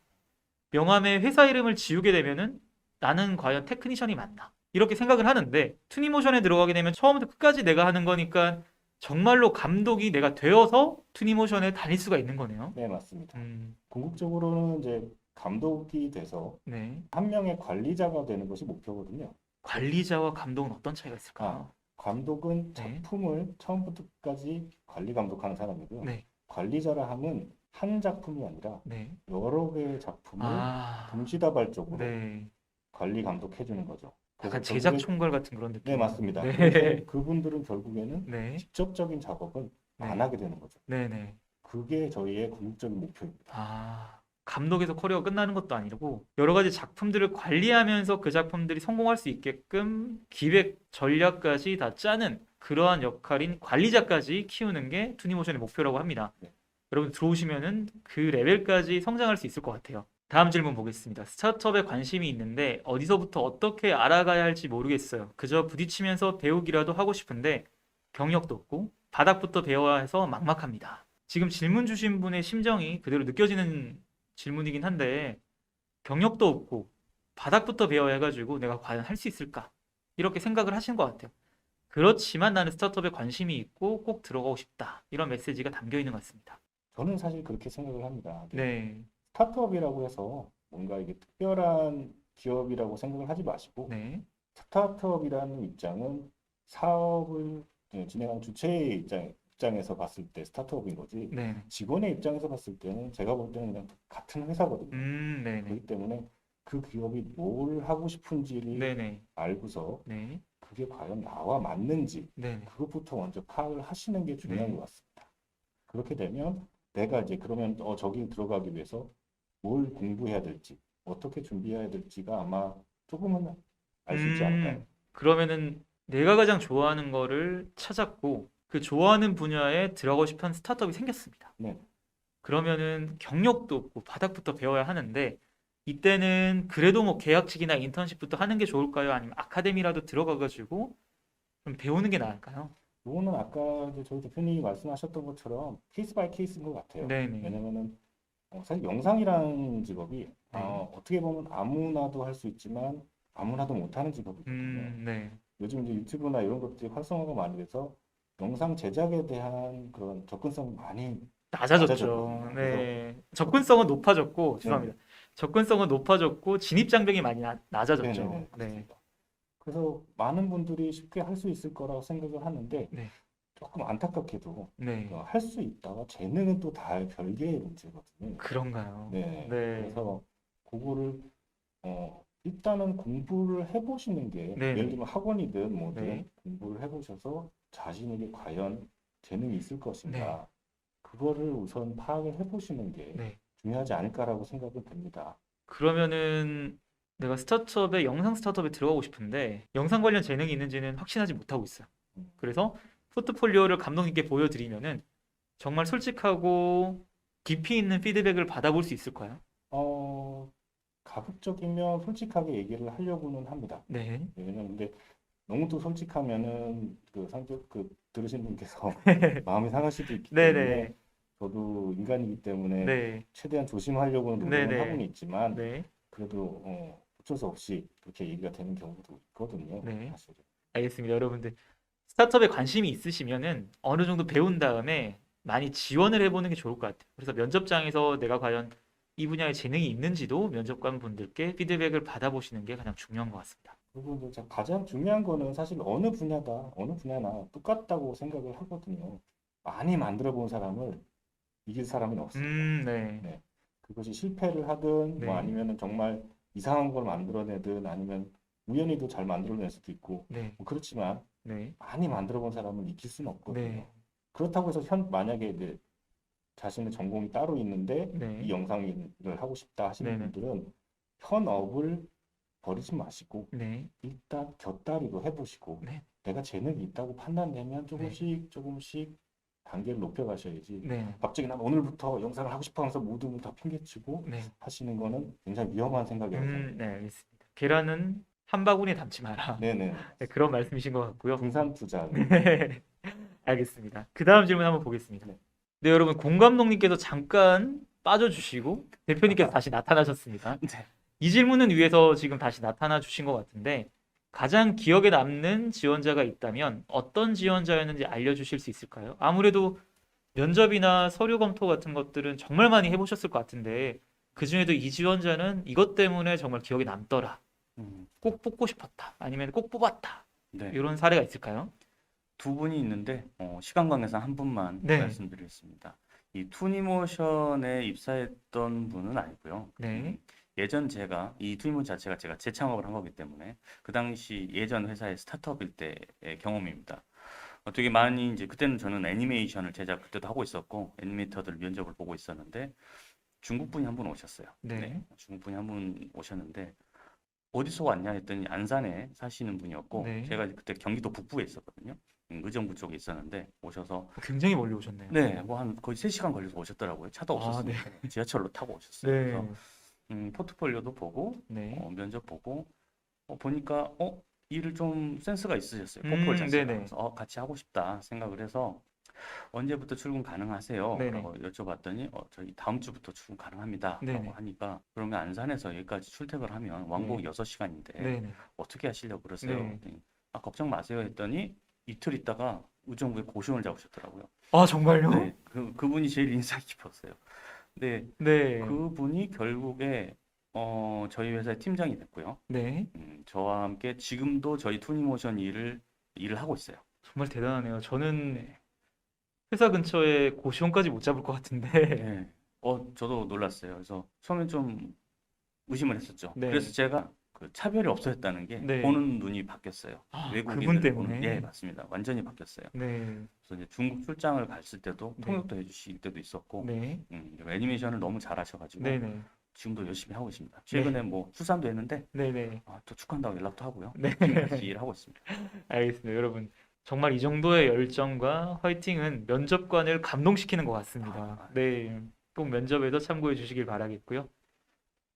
명함에 회사 이름을 지우게 되면은 나는 과연 테크니션이 맞나? 이렇게 생각을 하는데 투니모션에 들어가게 되면 처음부터 끝까지 내가 하는 거니까 정말로 감독이 내가 되어서 투니모션에 다닐 수가 있는 거네요. 네, 맞습니다. 음, 궁극적으로는 이제 감독이 돼서 네. 한 명의 관리자가 되는 것이 목표거든요. 관리자와 감독은 어떤 차이가 있을까요? 감독은 네. 작품을 처음부터 끝까지 관리 감독하는 사람이고요. 네. 관리자라 함은 한 작품이 아니라 네. 여러 개의 작품을 아, 동시다발적으로 네. 관리 감독해 주는 거죠. 약간 그래서 제작 결국에 총괄 같은 그런 네, 느낌. 맞습니다. 네. 그래서 그분들은 결국에는 네. 직접적인 작업은 안 네. 하게 되는 거죠. 네. 네. 그게 저희의 궁극적인 목표입니다. 아, 감독에서 커리어가 끝나는 것도 아니고 여러 가지 작품들을 관리하면서 그 작품들이 성공할 수 있게끔 기획 전략까지 다 짜는 그러한 역할인 관리자까지 키우는 게 투니모션의 목표라고 합니다. 네. 여러분 들어오시면은 그 레벨까지 성장할 수 있을 것 같아요. 다음 질문 보겠습니다. 스타트업에 관심이 있는데 어디서부터 어떻게 알아가야 할지 모르겠어요. 그저 부딪히면서 배우기라도 하고 싶은데 경력도 없고 바닥부터 배워야 해서 막막합니다. 지금 질문 주신 분의 심정이 그대로 느껴지는 질문이긴 한데 경력도 없고 바닥부터 배워야 해가지고 내가 과연 할 수 있을까? 이렇게 생각을 하신 것 같아요. 그렇지만 나는 스타트업에 관심이 있고 꼭 들어가고 싶다. 이런 메시지가 담겨 있는 것 같습니다. 저는 사실 그렇게 생각을 합니다. 네, 스타트업이라고 해서 뭔가 이게 특별한 기업이라고 생각을 하지 마시고 네, 스타트업이라는 입장은 사업을 진행하는 주체의 입장에서 봤을 때 스타트업인 거지 네, 직원의 입장에서 봤을 때는 제가 볼 때는 그냥 같은 회사거든요. 네, 네, 그렇기 때문에 그 기업이 뭘 하고 싶은지를 네, 네, 알고서 네, 그게 과연 나와 맞는지 네, 그것부터 먼저 파악을 하시는 게 중요한 네. 것 같습니다. 그렇게 되면 내가 이제 그러면 저기 들어가기 위해서 뭘 공부해야 될지 어떻게 준비해야 될지가 아마 조금은 알 수 있지 않을까요? 그러면은 내가 가장 좋아하는 거를 찾았고 그 좋아하는 분야에 들어가고 싶은 스타트업이 생겼습니다. 네. 그러면은 경력도 없고 바닥부터 배워야 하는데 이때는 그래도 뭐 계약직이나 인턴십부터 하는 게 좋을까요? 아니면 아카데미라도 들어가가지고 좀 배우는 게 나을까요? 이거는 아까 이제 저희 대표님이 말씀하셨던 것처럼 케이스 바이 케이스인 것 같아요. 네네. 왜냐면은 사실 영상이라는 직업이 어떻게 보면 아무나도 할 수 있지만 아무나도 못하는 직업이거든요. 네. 요즘 이제 유튜브나 이런 것들이 활성화가 많이 돼서 영상 제작에 대한 그런 접근성이 많이 낮아졌죠. 낮아졌거든요. 네. 접근성은 높아졌고, 네네. 죄송합니다. 접근성은 높아졌고, 진입 장벽이 많이 낮아졌죠. 네네네. 네. 맞습니다. 그래서 많은 분들이 쉽게 할 수 있을 거라고 생각을 하는데 네. 조금 안타깝게도 네. 할 수 있다가 재능은 또 다 별개의 문제거든요. 그런가요? 네. 네. 그래서 그거를 일단은 공부를 해보시는 게 네네. 예를 들면 학원이든 뭐든 네. 공부를 해보셔서 자신에게 과연 재능이 있을 것인가 네. 그거를 우선 파악을 해보시는 게 네. 중요하지 않을까라고 생각은 듭니다. 그러면은 내가 영상 스타트업에 들어가고 싶은데 영상 관련 재능이 있는지는 확신하지 못하고 있어요. 음. 그래서 포트폴리오를 감독님께 보여드리면은 정말 솔직하고 깊이 있는 피드백을 받아볼 수 있을까요? 가급적이면 솔직하게 얘기를 하려고는 합니다. 네. 왜냐면 근데 너무 또 솔직하면은 들으신 분께서 마음이 상할 수도 있기 때문에 네네. 저도 인간이기 때문에 네. 최대한 조심하려고는 노력은 네네. 하고는 있지만 네. 그래도 어쩔 수 없이 그렇게 얘기가 되는 경우도 있거든요. 네. 사실은. 알겠습니다. 여러분들 스타트업에 관심이 있으시면은 어느 정도 배운 다음에 많이 지원을 해보는 게 좋을 것 같아요. 그래서 면접장에서 내가 과연 이 분야에 재능이 있는지도 면접관 분들께 피드백을 받아보시는 게 가장 중요한 것 같습니다. 그리고 이제 가장 중요한 거는 사실 어느 분야나 똑같다고 생각을 하거든요. 많이 만들어 본 사람을 이길 사람은 없습니다. 네. 네. 그것이 실패를 하든 네. 뭐 아니면은 정말 이상한 걸 만들어내든 아니면 우연히도 잘 만들어낼 수도 있고 네. 뭐 그렇지만 네. 많이 만들어 본 사람은 이길 수는 없거든요. 네. 그렇다고 해서 만약에 이제 자신의 전공이 따로 있는데 네. 이 영상을 하고 싶다 하시는 네네. 분들은 현업을 버리지 마시고 네. 일단 곁다리로 해보시고 네. 내가 재능이 있다고 판단되면 조금씩 단계를 높여가셔야지 네. 갑자기 난 오늘부터 영상을 하고 싶어 하면서 모든 걸 다 핑계치고 네. 하시는 거는 굉장히 위험한 생각이라고 생각해요. 네, 알겠습니다. 계란은 한 바구니에 담지 마라. 네네. 네, 그런 말씀이신 것 같고요. 분산 투자. 네. 알겠습니다. 그 다음 질문 한번 보겠습니다. 네. 네, 여러분, 공 감독님께서 잠깐 빠져주시고 대표님께서 다시 나타나셨습니다. 네. 이 질문은 위해서 지금 다시 나타나 주신 것 같은데 가장 기억에 남는 지원자가 있다면 어떤 지원자였는지 알려주실 수 있을까요? 아무래도 면접이나 서류 검토 같은 것들은 정말 많이 해보셨을 것 같은데 그 중에도 이 지원자는 이것 때문에 정말 기억에 남더라. 음, 꼭 뽑고 싶었다. 아니면 꼭 뽑았다. 네. 이런 사례가 있을까요? 두 분이 있는데 시간 관계상 한 분만 네. 말씀드리겠습니다. 이 투니모션에 입사했던 분은 아니고요. 네. 예전 제가 이 투니모션 자체가 제가 재창업을 한 거기 때문에 그 당시 예전 회사의 스타트업일 때의 경험입니다. 되게 많이 이제 그때는 저는 애니메이션을 제작 그때도 하고 있었고 애니메이터들 면접을 보고 있었는데 중국 분이 한 분 오셨어요. 네. 중국 분이 한 분 오셨는데 어디서 왔냐 했더니 안산에 사시는 분이었고 네. 제가 그때 경기도 북부에 있었거든요. 의정부 쪽에 있었는데 오셔서 굉장히 멀리 오셨네요. 네, 뭐 한 거의 3시간 걸려서 오셨더라고요. 차도 아, 없었으니까 지하철로 타고 오셨어요. 네. 그래서 포트폴리오도 보고 네. 면접 보고 보니까 일을 좀 센스가 있으셨어요. 음, 포폴 자체가. 네네. 그래서 같이 하고 싶다 생각을 해서 언제부터 출근 가능하세요? 네네. 라고 여쭤봤더니 저희 다음 주부터 출근 가능합니다. 네네. 라고 하니까 그러면 안산에서 여기까지 출퇴근을 하면 왕복이 6시간인데 네네. 어떻게 하시려고 그러세요? 네. 그랬더니 걱정 마세요 했더니 이틀 있다가 의정부에 고시원을 잡으셨더라고요. 아, 정말요? 네, 그분이 제일 인상 깊었어요. 근데 네. 그분이 결국에 저희 회사의 팀장이 됐고요. 네. 저와 함께 지금도 저희 투니모션 일을 하고 있어요. 정말 대단하네요. 저는 네. 회사 근처에 고시원까지 못 잡을 것 같은데. 네. 저도 놀랐어요. 그래서 처음엔 좀 의심을 했었죠. 네. 그래서 제가 그 차별이 없어졌다는 게 네. 보는 눈이 바뀌었어요. 아, 외국인을 그분 때문에? 보는, 예, 맞습니다. 완전히 바뀌었어요. 네. 그래서 이제 중국 출장을 갔을 때도 네. 통역도 해주실 때도 있었고, 네. 애니메이션을 너무 잘하셔가지고 네네. 지금도 열심히 하고 있습니다. 최근에 뭐 출산도 했는데 네네. 또 축하한다고 연락도 하고요. 네. 같이 일하고 있습니다. 알겠습니다. 여러분. 정말 이 정도의 열정과 화이팅은 면접관을 감동시키는 것 같습니다. 네. 꼭 면접에도 참고해 주시길 바라겠고요.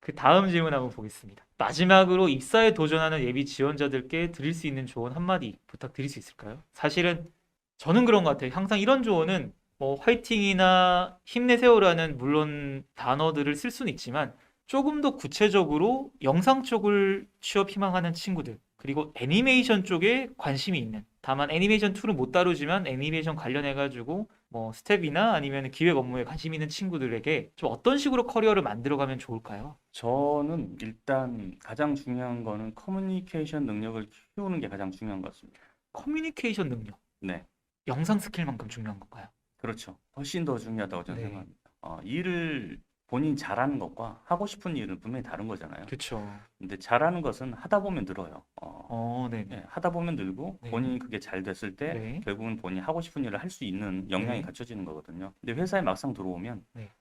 그 다음 질문 한번 보겠습니다. 마지막으로 입사에 도전하는 예비 지원자들께 드릴 수 있는 조언 한마디 부탁드릴 수 있을까요? 사실은 저는 그런 것 같아요. 항상 이런 조언은 뭐 화이팅이나 힘내세요라는 물론 단어들을 쓸 수는 있지만 조금 더 구체적으로 영상 쪽을 취업 희망하는 친구들, 그리고 애니메이션 쪽에 관심이 있는, 다만 애니메이션 툴은 못 다루지만 애니메이션 관련해가지고 뭐 스텝이나 아니면 기획 업무에 관심 있는 친구들에게 좀 어떤 식으로 커리어를 만들어가면 좋을까요? 저는 일단 가장 중요한 거는 커뮤니케이션 능력을 키우는 게 가장 중요한 것 같습니다. 커뮤니케이션 능력, 네, 영상 스킬만큼 중요한 건가요? 그렇죠. 훨씬 더 중요하다고 저는 네. 생각합니다. 일을 본인이 잘하는 것과 하고 싶은 일은 분명히 다른 거잖아요. 그렇죠. 근데 잘하는 것은 하다 보면 늘어요. 네네. 예, 하다 보면 늘고 네. 본인이 그게 잘 됐을 때 네. 결국은 본인이 하고 싶은 일을 할 수 있는 역량이 네. 갖춰지는 거거든요. 근데 회사에 막상 들어오면 네.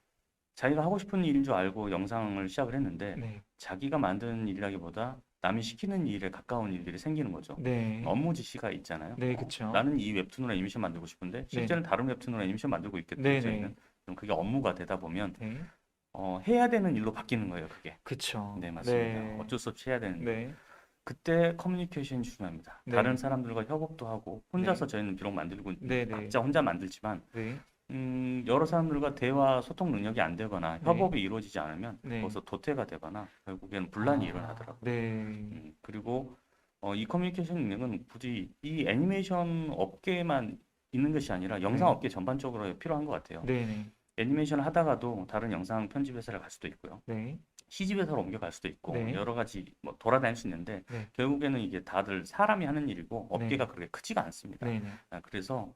자기가 하고 싶은 일인 줄 알고 영상을 시작을 했는데 네. 자기가 만드는 일이라기보다 남이 시키는 일에 가까운 일들이 생기는 거죠. 네. 업무 지시가 있잖아요. 네, 그쵸. 나는 이 웹툰으로 애니메이션 만들고 싶은데 실제는 다른 웹툰으로 애니메이션 만들고 있겠죠. 네, 네. 저희는. 그럼 그게 업무가 되다 보면 네. 해야 되는 일로 바뀌는 거예요, 그게. 그쵸. 네, 맞습니다. 네. 어쩔 수 없이 해야 되는 일. 네. 그때 커뮤니케이션이 중요합니다. 네. 다른 사람들과 협업도 하고 혼자서 저희는 비록 만들고 네, 네. 각자 혼자 만들지만 네. 여러 사람들과 대화 소통 능력이 안 되거나 네. 협업이 이루어지지 않으면 네. 거기서 도태가 되거나 결국에는 분란이 일어나더라고요. 네. 그리고 이 커뮤니케이션 능력은 굳이 이 애니메이션 업계만 있는 것이 아니라 영상 네. 업계 전반적으로 필요한 것 같아요. 네. 네. 애니메이션을 하다가도 다른 영상 편집 회사를 갈 수도 있고요. 네. CG 회사로 옮겨갈 수도 있고 네. 여러 가지 뭐 돌아다닐 수 있는데 네. 결국에는 이게 다들 사람이 하는 일이고 업계가 그렇게 크지가 않습니다. 네. 네. 그래서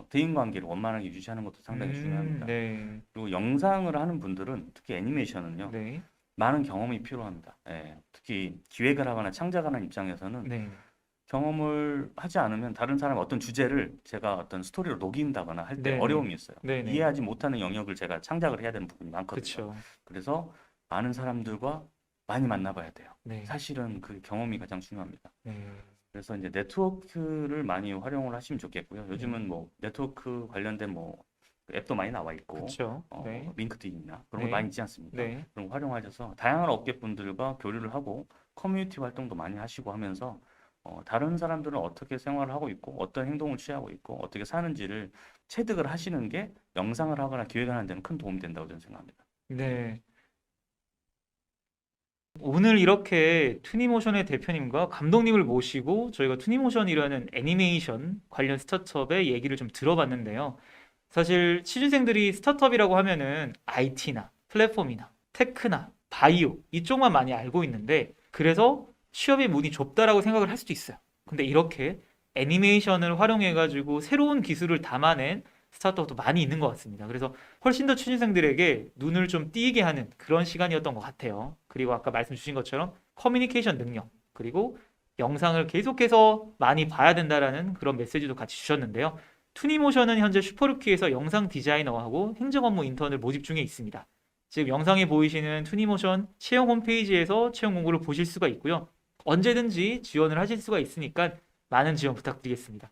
대인 관계를 원만하게 유지하는 것도 상당히 중요합니다. 네. 그리고 영상을 하는 분들은 특히 애니메이션은요. 네. 많은 경험이 필요합니다. 예, 특히 기획을 하거나 창작하는 입장에서는 네. 경험을 하지 않으면 다른 사람의 어떤 주제를 제가 어떤 스토리로 녹인다거나 할 때 네네. 어려움이 있어요. 네네. 이해하지 못하는 영역을 제가 창작을 해야 되는 부분이 많거든요. 그쵸. 그래서 많은 사람들과 많이 만나봐야 돼요. 네. 사실은 그 경험이 가장 중요합니다. 네. 그래서 이제 네트워크를 많이 활용을 하시면 좋겠고요. 요즘은 뭐 네트워크 관련된 뭐 앱도 많이 나와 있고, 그쵸. 네. 링크드인이나 그런 네. 거 많이 있지 않습니까? 네. 그런 거 활용하셔서 다양한 업계 분들과 교류를 하고 커뮤니티 활동도 많이 하시고 하면서 다른 사람들은 어떻게 생활을 하고 있고 어떤 행동을 취하고 있고 어떻게 사는지를 체득을 하시는 게 영상을 하거나 기획을 하는 데는 큰 도움이 된다고 저는 생각합니다. 네. 오늘 이렇게 투니모션의 대표님과 감독님을 모시고 저희가 투니모션이라는 애니메이션 관련 스타트업의 얘기를 좀 들어봤는데요. 사실 취준생들이 스타트업이라고 하면은 IT나 플랫폼이나 테크나 바이오 이쪽만 많이 알고 있는데 그래서 취업의 문이 좁다라고 생각을 할 수도 있어요. 근데 이렇게 애니메이션을 활용해가지고 새로운 기술을 담아낸 스타트업도 많이 있는 것 같습니다. 그래서 훨씬 더 취준생들에게 눈을 좀 띄게 하는 그런 시간이었던 것 같아요. 그리고 아까 말씀 주신 것처럼 커뮤니케이션 능력, 그리고 영상을 계속해서 많이 봐야 된다라는 그런 메시지도 같이 주셨는데요. 투니모션은 현재 슈퍼루키에서 영상 디자이너하고 행정 업무 인턴을 모집 중에 있습니다. 지금 영상에 보이시는 투니모션 채용 홈페이지에서 채용 공고를 보실 수가 있고요. 언제든지 지원을 하실 수가 있으니까 많은 지원 부탁드리겠습니다.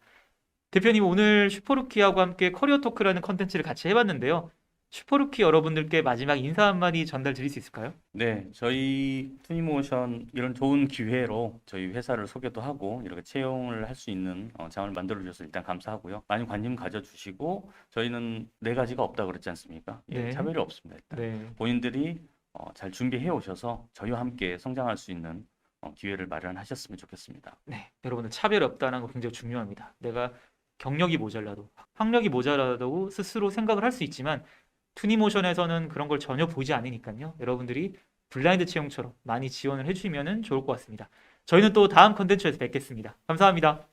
대표님, 오늘 슈퍼루키하고 함께 커리어 토크라는 컨텐츠를 같이 해봤는데요. 슈퍼루키 여러분들께 마지막 인사 한마디 전달 드릴 수 있을까요? 네, 저희 투니모션 이런 좋은 기회로 저희 회사를 소개도 하고 이렇게 채용을 할 수 있는 장을 만들어 주셔서 일단 감사하고요. 많이 관심 가져주시고 저희는 네 가지가 없다 그랬지 않습니까? 예, 네. 차별이 없습니다. 일단 네. 본인들이 잘 준비해 오셔서 저희와 함께 성장할 수 있는 기회를 마련하셨으면 좋겠습니다. 네, 여러분들 차별이 없다는 거 굉장히 중요합니다. 내가 경력이 모자라도, 학력이 모자라도 스스로 생각을 할 수 있지만 투니모션에서는 그런 걸 전혀 보지 않으니까요. 여러분들이 블라인드 채용처럼 많이 지원을 해주시면 좋을 것 같습니다. 저희는 또 다음 컨텐츠에서 뵙겠습니다. 감사합니다.